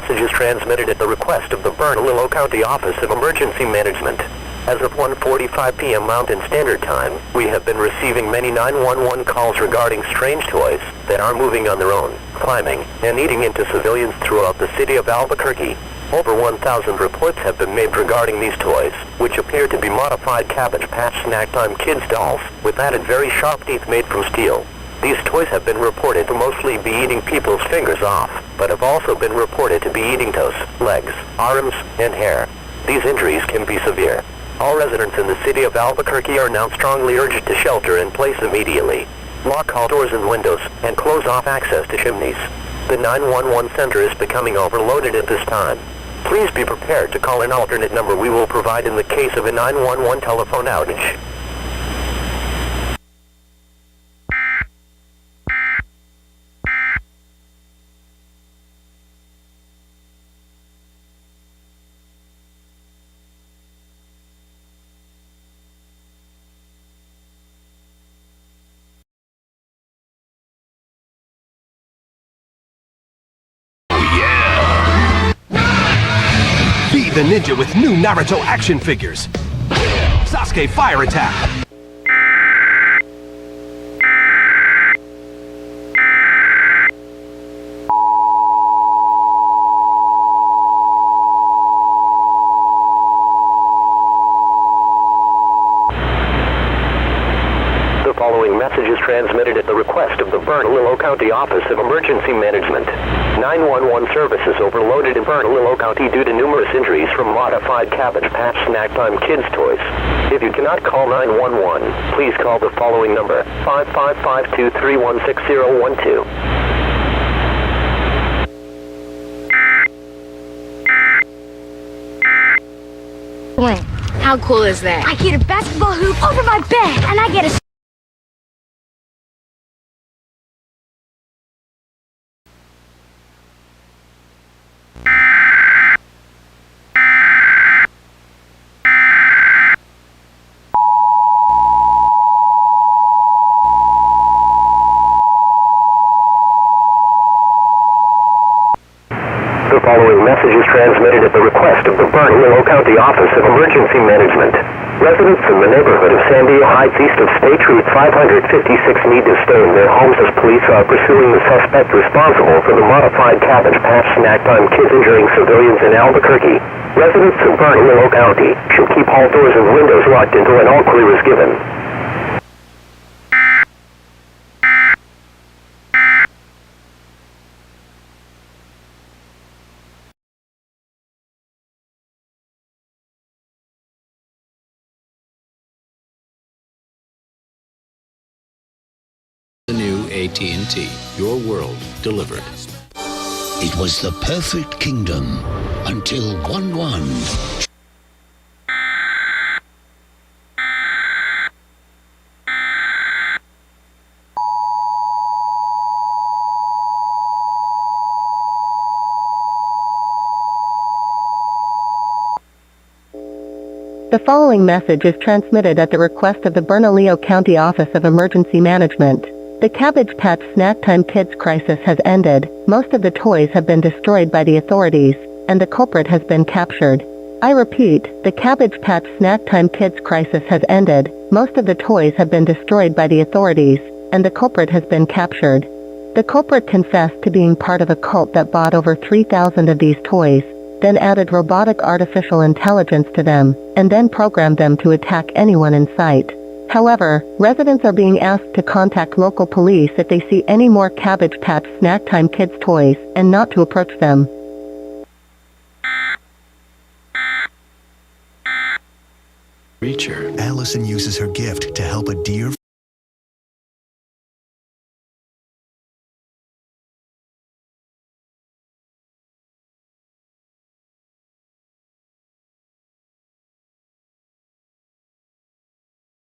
message is transmitted at the request of the Bernalillo County Office of Emergency Management. As of 1:45 p.m. Mountain Standard Time, we have been receiving many 911 calls regarding strange toys that are moving on their own, climbing, and eating into civilians throughout the city of Albuquerque. Over 1,000 reports have been made regarding these toys, which appear to be modified Cabbage Patch Snacktime Kids dolls, with added very sharp teeth made from steel. These toys have been reported to mostly be eating people's fingers off, but have also been reported to be eating toes, legs, arms, and hair. These injuries can be severe. All residents in the city of Albuquerque are now strongly urged to shelter in place immediately. Lock all doors and windows, and close off access to chimneys. The 911 center is becoming overloaded at this time. Please be prepared to call an alternate number we will provide in the case of a 911 telephone outage. Be the ninja with new Naruto action figures. Sasuke Fire Attack. The following message is transmitted at the request of the Bernalillo County Office of Emergency Management. 911 services overloaded in Bernalillo County due to numerous injuries from modified Cabbage Patch Snacktime Kids toys. If you cannot call 911, please call the following number, 555-231-6012. Wait, how cool is that? I get a basketball hoop over my bed, and I get a... The following message is transmitted at the request of the Bernalillo County Office of Emergency Management. Residents in the neighborhood of Sandia Heights east of State Route 556 need to stay in their homes as police are pursuing the suspect responsible for the modified Cabbage Patch Snacktime Kids injuring civilians in Albuquerque. Residents in Bernalillo County should keep all doors and windows locked until an all clear is given. The new AT&T, your world delivered. It was the perfect kingdom until 1-1. The following message is transmitted at the request of the Bernalillo County Office of Emergency Management. The Cabbage Patch Snacktime Kids crisis has ended, most of the toys have been destroyed by the authorities, and the culprit has been captured. I repeat, the Cabbage Patch Snacktime Kids crisis has ended, most of the toys have been destroyed by the authorities, and the culprit has been captured. The culprit confessed to being part of a cult that bought over 3,000 of these toys, then added robotic artificial intelligence to them, and then programmed them to attack anyone in sight. However, residents are being asked to contact local police if they see any more Cabbage Patch Snacktime Kids toys, and not to approach them. Reacher. Allison uses her gift to help a dear